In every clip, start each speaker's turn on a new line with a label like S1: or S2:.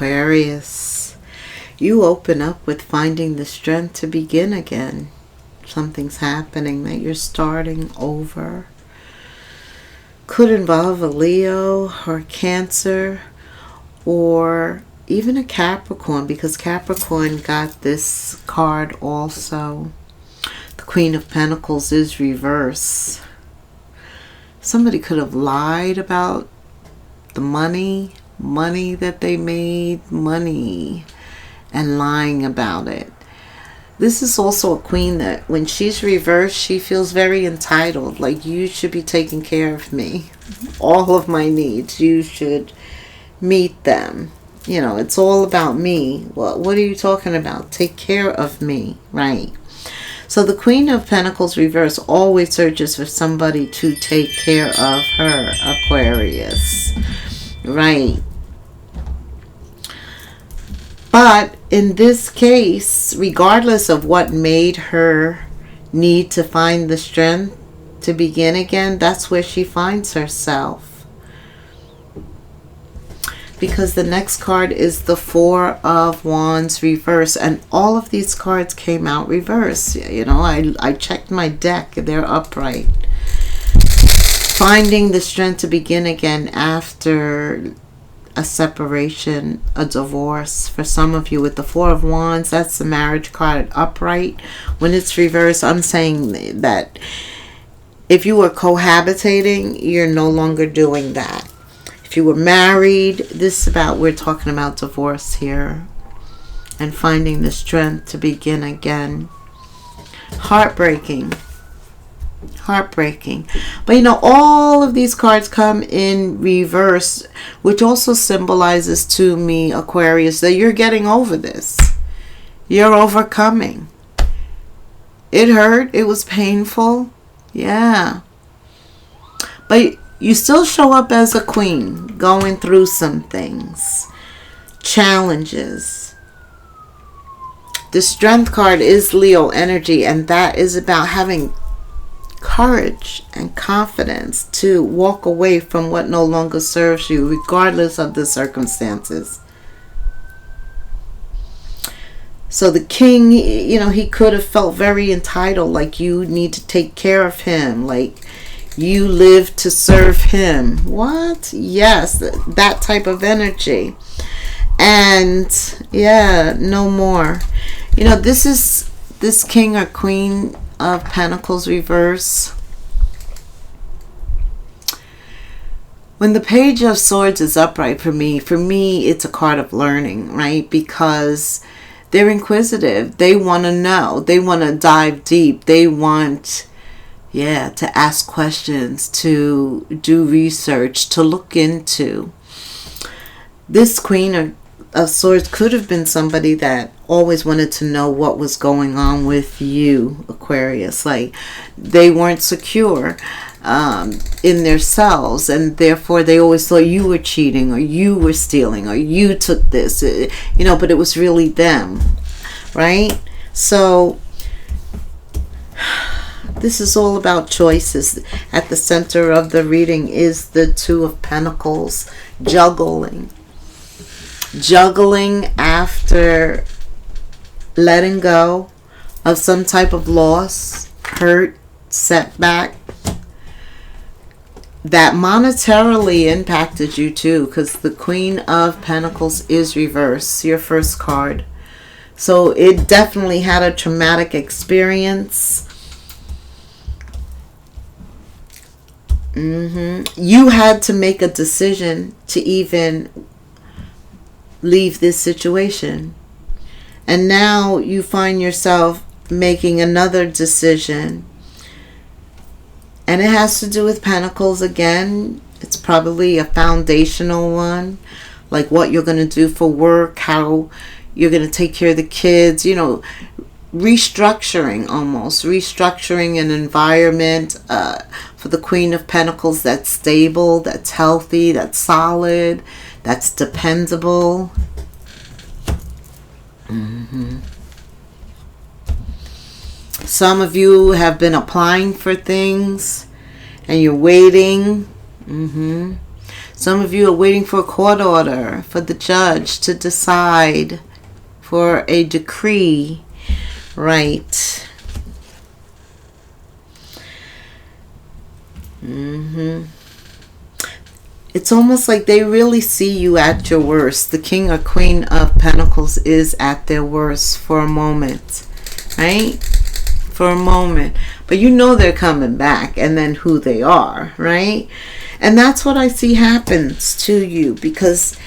S1: Aquarius. You open up with finding the strength to begin again. Something's happening that you're starting over. Could involve a Leo or Cancer or even a Capricorn, because Capricorn got this card also. The Queen of Pentacles is reverse. Somebody could have lied about the money that they made, and lying about it. This is also a queen that when she's reversed, she feels very entitled. Like, you should be taking care of me. All of my needs, you should meet them. You know, it's all about me. Well, what are you talking about? Take care of me, right? So the Queen of Pentacles reverse always searches for somebody to take care of her, Aquarius. Right. But in this case, regardless of what made her need to find the strength to begin again, that's where she finds herself. Because the next card is the Four of Wands reverse, and all of these cards came out reverse. You know, I checked my deck, they're upright. Finding the strength to begin again after a separation, a divorce. For some of you with the Four of Wands, that's the marriage card upright. When it's reversed, I'm saying that if you were cohabitating, you're no longer doing that. If you were married, this is about, we're talking about divorce here. And finding the strength to begin again. Heartbreaking. Heartbreaking. But you know, all of these cards come in reverse, which also symbolizes to me, Aquarius, that you're getting over this. You're overcoming. It hurt. It was painful. Yeah. But you still show up as a queen, going through some things. Challenges. The Strength card is Leo energy, and that is about having courage and confidence to walk away from what no longer serves you, regardless of the circumstances. So the king, you know, he could have felt very entitled, like you need to take care of him, like you live to serve him. What? Yes, that type of energy. And yeah, no more. You know, this is this king or queen of Pentacles reverse. When the Page of Swords is upright, for me it's a card of learning, right? Because they're inquisitive. They want to know. They want to dive deep. They want, to ask questions, to do research, to look into. This Queen of Swords could have been somebody that always wanted to know what was going on with you, Aquarius. Like, they weren't secure in their selves, and therefore they always thought you were cheating, or you were stealing, or you took this, but it was really them, right? So this is all about choices. At the center of the reading is the Two of Pentacles, juggling after letting go of some type of loss, hurt, setback that monetarily impacted you too, because the Queen of Pentacles is reverse, your first card. So it definitely had a traumatic experience. You had to make a decision to even leave this situation. And now you find yourself making another decision. And it has to do with Pentacles again. It's probably a foundational one. Like what you're going to do for work, how you're going to take care of the kids, restructuring almost. Restructuring an environment for the Queen of Pentacles that's stable, that's healthy, that's solid, that's dependable. Some of you have been applying for things and you're waiting. Some of you are waiting for a court order, for the judge to decide, for a decree, right? It's almost like they really see you at your worst. The King or Queen of Pentacles is at their worst for a moment, right? For a moment. But you know they're coming back, and then who they are, right? And that's what I see happens to you, because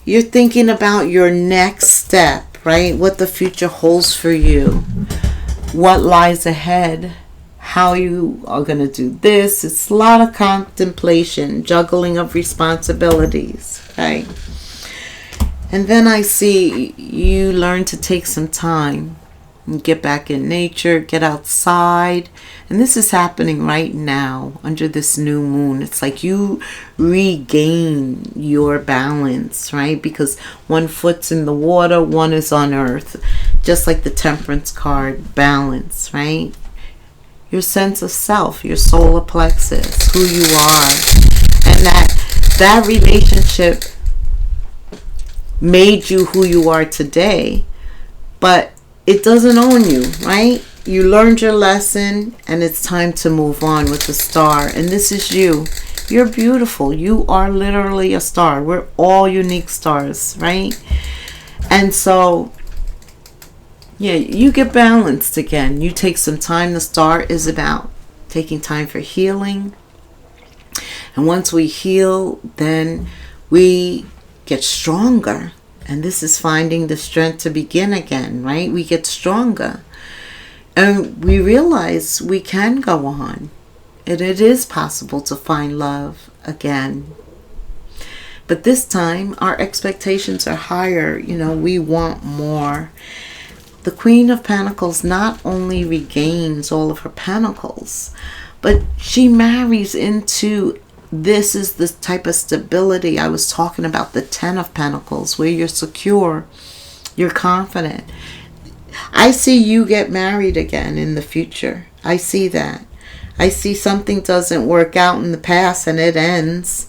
S1: you're thinking about your next step, right? What the future holds for you, what lies ahead, how you are going to do this. It's a lot of contemplation, juggling of responsibilities, okay? And then I see you learn to take some time and get back in nature, get outside. And this is happening right now under this new moon. It's like you regain your balance, right? Because one foot's in the water, one is on earth. Just like the Temperance card, balance, right? Your sense of self, your solar plexus, who you are. And that relationship made you who you are today. But it doesn't own you, right? You learned your lesson, and it's time to move on with the star. And this is you. You're beautiful. You are literally a star. We're all unique stars, right? And so, yeah, you get balanced again. You take some time. The star is about taking time for healing. And once we heal, then we get stronger. And this is finding the strength to begin again, right? We get stronger. And we realize we can go on. And it is possible to find love again. But this time, our expectations are higher. You know, we want more. The Queen of Pentacles not only regains all of her pentacles, but she marries into, this is the type of stability I was talking about, the Ten of Pentacles, where you're secure, you're confident. I see you get married again in the future. I see that. I see something doesn't work out in the past and it ends.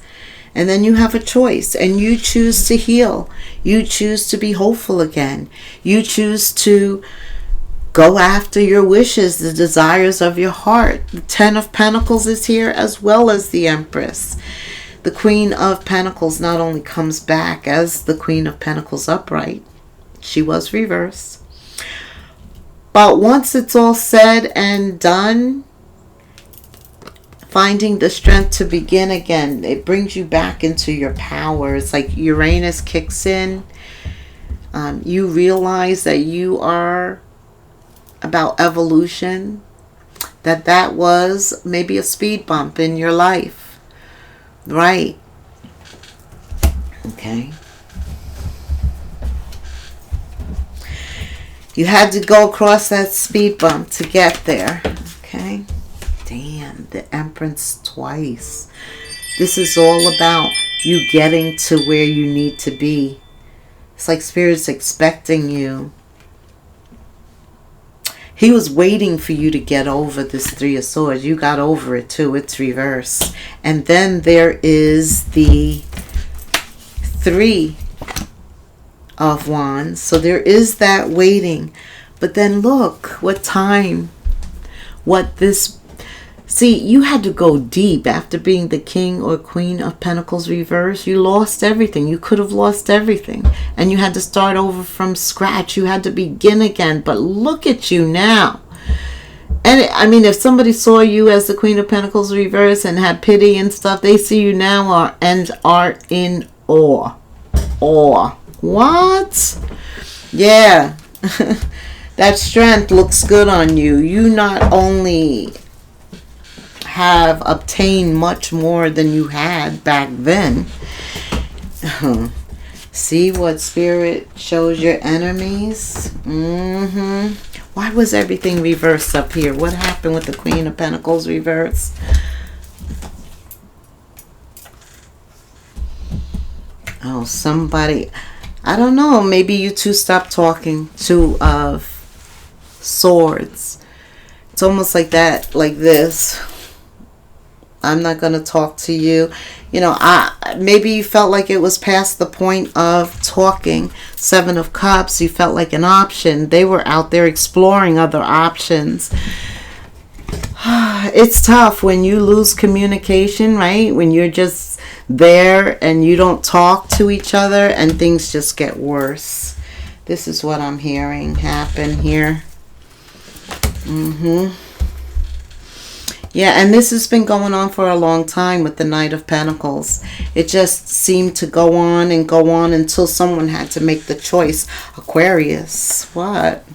S1: And then you have a choice, and you choose to heal. You choose to be hopeful again. You choose to go after your wishes, the desires of your heart. The Ten of Pentacles is here, as well as the Empress. The Queen of Pentacles not only comes back as the Queen of Pentacles upright, she was reversed. But once it's all said and done, finding the strength to begin again, it brings you back into your power. It's like Uranus kicks in. You realize that you are about evolution, that was maybe a speed bump in your life, right? Okay. You had to go across that speed bump to get there, okay? Damn, the Empress twice. This is all about you getting to where you need to be. It's like Spirit's expecting you. He was waiting for you to get over this Three of Swords. You got over it too. It's reverse. And then there is the Three of Wands. So there is that waiting. But then look what time, what this... See, you had to go deep after being the King or Queen of Pentacles reverse. You lost everything. You could have lost everything. And you had to start over from scratch. You had to begin again. But look at you now. And I mean, if somebody saw you as the Queen of Pentacles reverse and had pity and stuff, they see you now and are in awe. Awe. What? Yeah. That strength looks good on you. You not only have obtained much more than you had back then. See what Spirit shows your enemies? Why was everything reversed up here? What happened with the Queen of Pentacles reverse? Oh, somebody, I don't know, maybe you two stopped talking. Two of Swords. It's almost like that, like this. I'm not going to talk to you. You know, maybe you felt like it was past the point of talking. Seven of Cups, you felt like an option. They were out there exploring other options. It's tough when you lose communication, right? When you're just there and you don't talk to each other and things just get worse. This is what I'm hearing happen here. Yeah, and this has been going on for a long time with the Knight of Pentacles. It just seemed to go on and go on until someone had to make the choice. Aquarius, what?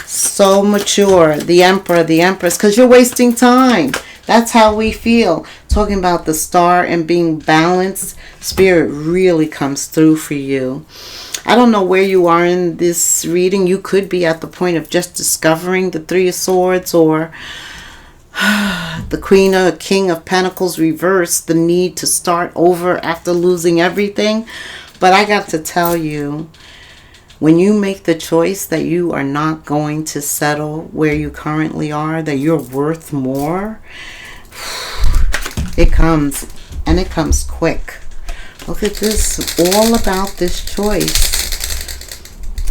S1: So mature. The Emperor, the Empress, because you're wasting time. That's how we feel. Talking about the Star and being balanced, Spirit really comes through for you. I don't know where you are in this reading. You could be at the point of just discovering the Three of Swords, or the Queen or King of Pentacles reversed, the need to start over after losing everything. But I got to tell you, when you make the choice that you are not going to settle where you currently are, that you're worth more, it comes, and it comes quick. Look at this, all about this choice.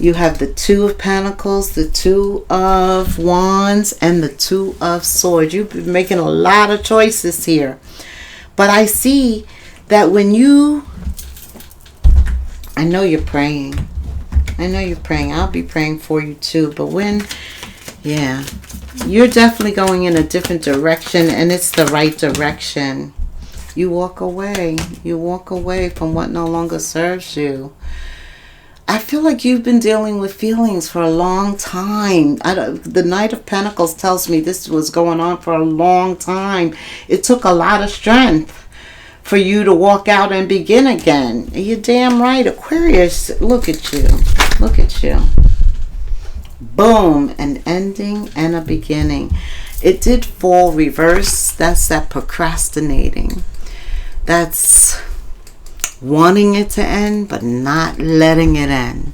S1: You have the Two of Pentacles, the Two of Wands, and the Two of Swords. You've been making a lot of choices here. But I see that when you, I know you're praying. I know you're praying. I'll be praying for you too. But when, yeah, you're definitely going in a different direction, and it's the right direction. You walk away. You walk away from what no longer serves you. I feel like you've been dealing with feelings for a long time. The Knight of Pentacles tells me this was going on for a long time. It took a lot of strength for you to walk out and begin again. You're damn right. Aquarius, look at you. Look at you. Boom. An ending and a beginning. It did fall reverse. That's that procrastinating. That's wanting it to end, but not letting it end.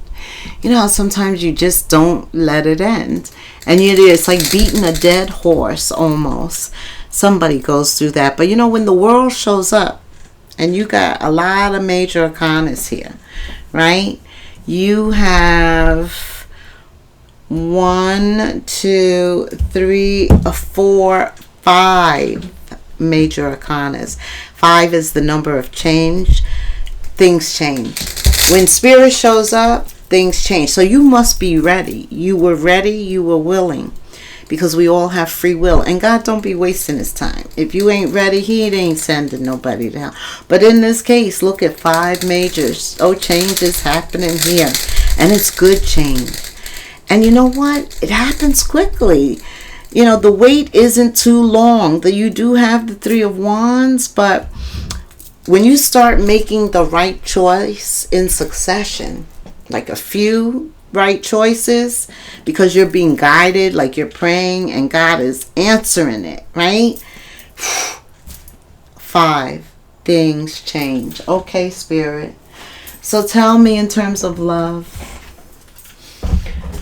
S1: You know, sometimes you just don't let it end. And it's like beating a dead horse almost. Somebody goes through that. But you know, when the world shows up, and you got a lot of major arcanas here, right? You have 1, 2, 3, 4, 5 major arcanas. 5 is the number of change. Things change. When Spirit shows up, things change. So you must be ready. You were ready, you were willing. Because we all have free will. And God don't be wasting his time. If you ain't ready, he ain't sending nobody down. But in this case, look at 5 majors. Oh, change is happening here. And it's good change. And you know what? It happens quickly. You know, the wait isn't too long. You do have the Three of Wands, but when you start making the right choice in succession, like a few right choices, because you're being guided, like you're praying and God is answering it, right? 5 things change. Okay, Spirit. So tell me in terms of love.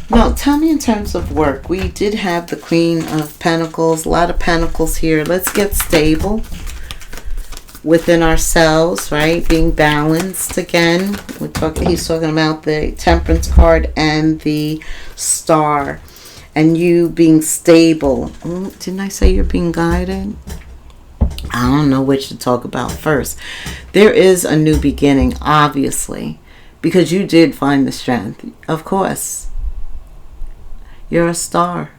S1: No, tell me in terms of work. We did have the Queen of Pentacles, a lot of Pentacles here. Let's get stable within ourselves, right? Being balanced again. He's talking about the Temperance card and the Star, and you being stable. Didn't I say you're being guided? I don't know which to talk about first. There is a new beginning, obviously, because you did find the strength. Of course, you're a star.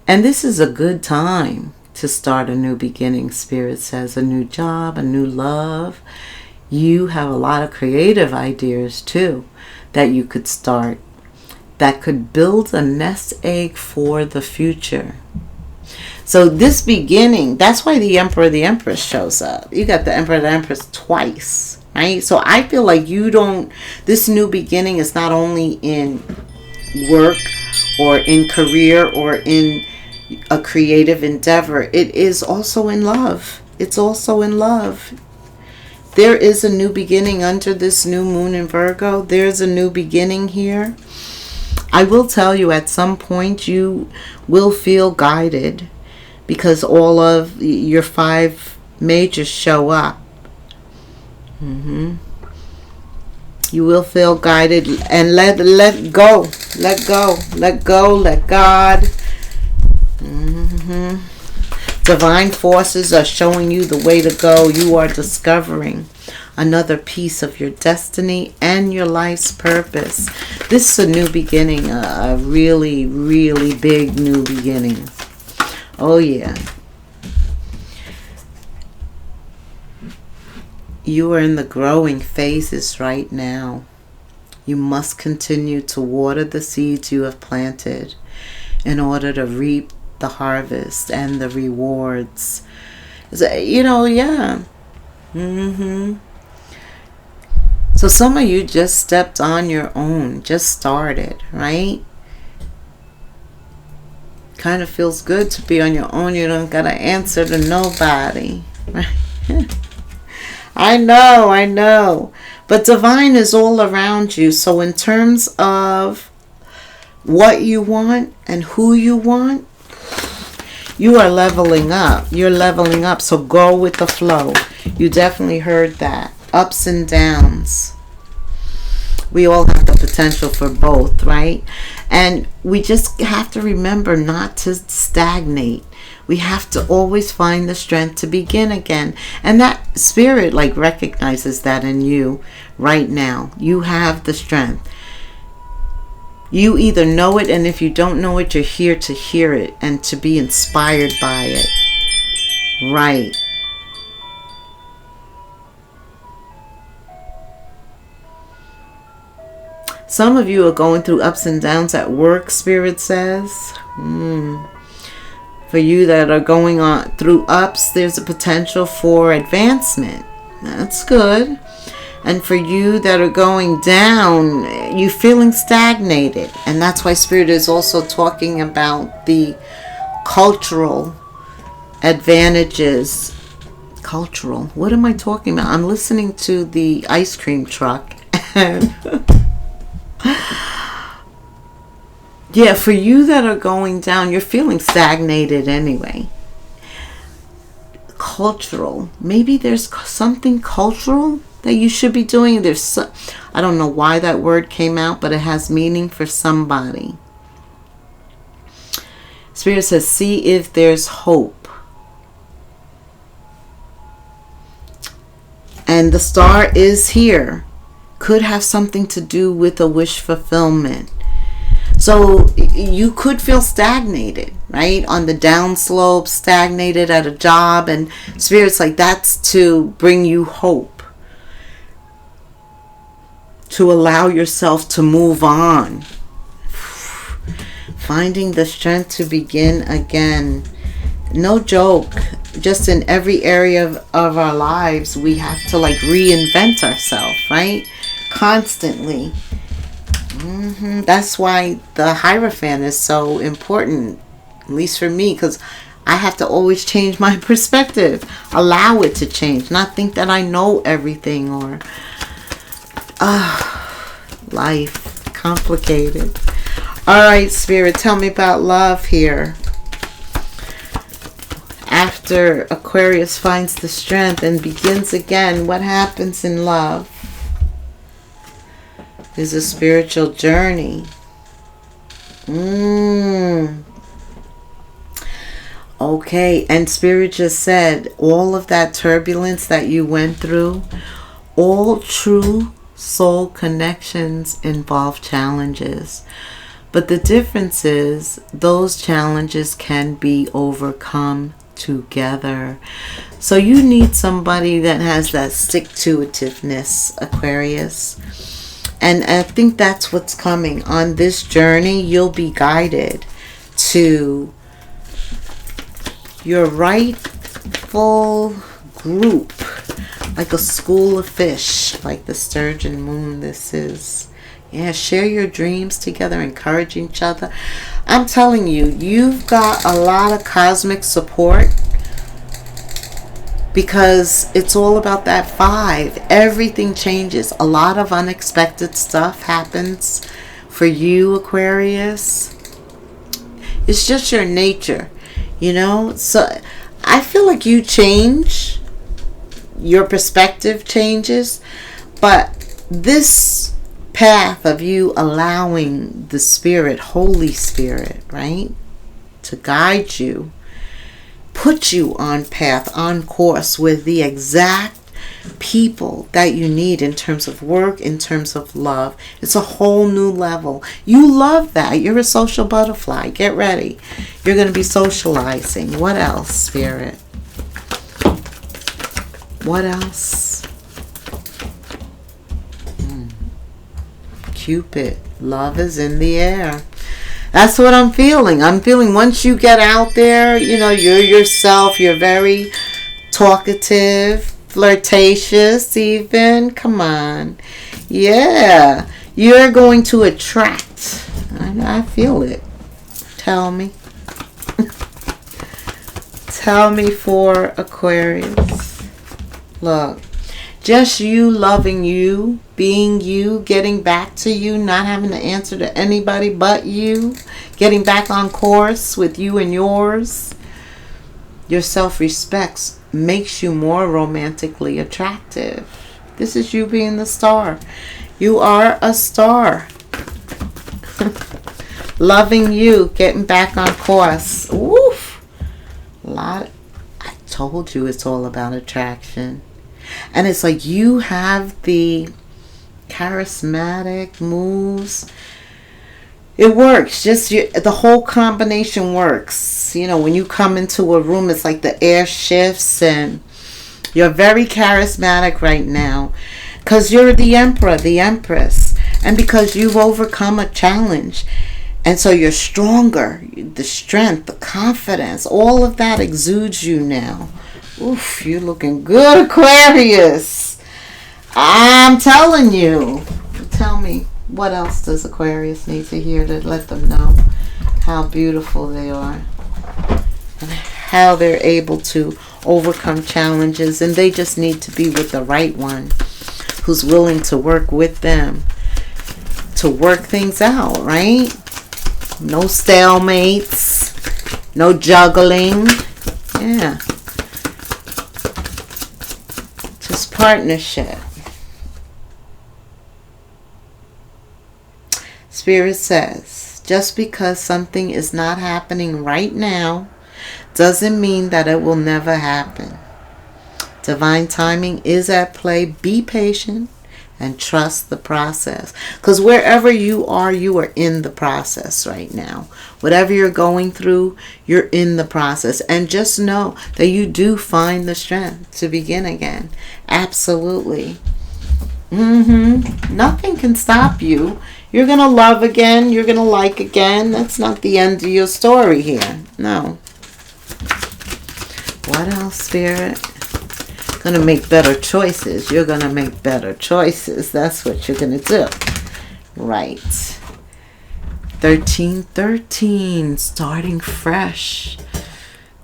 S1: And this is a good time to start a new beginning. Spirit says a new job, a new love. You have a lot of creative ideas too that you could start, that could build a nest egg for the future. So this beginning, that's why the Emperor, the Empress shows up. You got the Emperor, the Empress twice, right? So I feel like this new beginning is not only in work or in career or in a creative endeavor. It is also in love. It's also in love. There is a new beginning under this new moon in Virgo. There's a new beginning here. I will tell you, at some point you will feel guided because all of your 5 majors show up. You will feel guided, and let go, let God. Divine forces are showing you the way to go. You are discovering another piece of your destiny and your life's purpose. This is a new beginning, a really, really big new beginning. Oh yeah. You are in the growing phases right now. You must continue to water the seeds you have planted in order to reap the harvest and the rewards. Yeah. So some of you just stepped on your own, just started, right? Kind of feels good to be on your own. You don't gotta answer to nobody, right? I know. But divine is all around you. So in terms of what you want and who you want, you are leveling up. You're leveling up. So go with the flow. You definitely heard that. Ups and downs. We all have the potential for both, right? And we just have to remember not to stagnate. We have to always find the strength to begin again. And that spirit recognizes that in you right now. You have the strength. You either know it, and if you don't know it, you're here to hear it and to be inspired by it. Right. Some of you are going through ups and downs at work, Spirit says. For you that are going on through ups, there's a potential for advancement. That's good. And for you that are going down, you're feeling stagnated. And that's why Spirit is also talking about the cultural advantages. Cultural? What am I talking about? I'm listening to the ice cream truck. Yeah, for you that are going down, you're feeling stagnated anyway. Cultural. Maybe there's something cultural that you should be doing. I don't know why that word came out, but it has meaning for somebody. Spirit says, see if there's hope. And the star is here. Could have something to do with a wish fulfillment. So you could feel stagnated, right? On the downslope, stagnated at a job. And Spirit's that's to bring you hope. To allow yourself to move on. Finding the strength to begin again. No joke. Just in every area of our lives, we have to reinvent ourselves, right? Constantly. That's why the Hierophant is so important, at least for me, because I have to always change my perspective, allow it to change, not think that I know everything or life complicated. All right, Spirit, tell me about love here. After Aquarius finds the strength and begins again, what happens in love? Is a spiritual journey. Okay, and Spirit just said all of that turbulence that you went through, all true soul connections involve challenges. But the difference is those challenges can be overcome together. So you need somebody that has that stick-to-itiveness, Aquarius. And I think that's what's coming. On this journey, you'll be guided to your rightful group, like a school of fish, like the sturgeon moon this is. Yeah, share your dreams together, encourage each other. I'm telling you, you've got a lot of cosmic support. Because it's all about that 5. Everything changes. A lot of unexpected stuff happens for you, Aquarius. It's just your nature. You know, so I feel like you change, your perspective changes, but this path of you allowing the Spirit, Holy Spirit, right, to guide you, put you on path, on course with the exact people that you need in terms of work, in terms of love. It's a whole new level. You love that. You're a social butterfly. Get ready. You're going to be socializing. What else, Spirit? What else? Cupid. Love is in the air. That's what I'm feeling. I'm feeling once you get out there, you know, you're yourself. You're very talkative, flirtatious even. Come on. Yeah. You're going to attract. I feel it. Tell me. Tell me for Aquarius. Look. Just you loving you, being you, getting back to you, not having to answer to anybody but you, getting back on course with you and yours. Your self-respect makes you more romantically attractive. This is you being the star. You are a star. Loving you, getting back on course. Woof. I told you it's all about attraction. And it's like you have the charismatic moves. It works. Just the whole combination works. You know, when you come into a room, it's like the air shifts, and you're very charismatic right now because you're the emperor, the empress, and because you've overcome a challenge. And so you're stronger. The strength, the confidence, all of that exudes you now. Oof, you're looking good, Aquarius. I'm telling you. Tell me, what else does Aquarius need to hear to let them know how beautiful they are and how they're able to overcome challenges, and they just need to be with the right one who's willing to work with them to work things out, right? No stalemates, no juggling. Yeah. Just partnership. Spirit says, just because something is not happening right now doesn't mean that it will never happen. Divine timing is at play. Be patient and trust the process. Because wherever you are in the process right now. Whatever you're going through, you're in the process. And just know that you do find the strength to begin again. Absolutely. Nothing can stop you. You're going to love again. You're going to like again. That's not the end of your story here. No. What else, Spirit? Going to make better choices. You're going to make better choices. That's what you're going to do. Right. 1313. Starting fresh.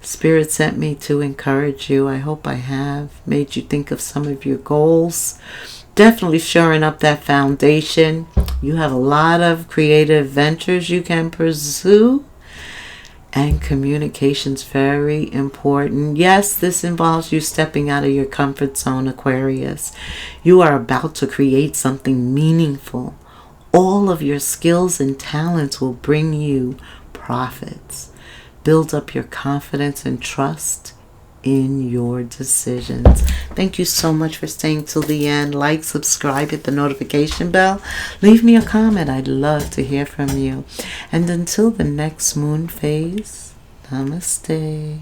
S1: Spirit sent me to encourage you. I hope I have made you think of some of your goals. Definitely shoring up that foundation. You have a lot of creative ventures you can pursue. And communication's very important. Yes, this involves you stepping out of your comfort zone, Aquarius. You are about to create something meaningful. All of your skills and talents will bring you profits. Build up your confidence and trust in your decisions. Thank you so much for staying till the end. Like, subscribe, hit the notification bell. Leave me a comment. I'd love to hear from you. And until the next moon phase, namaste.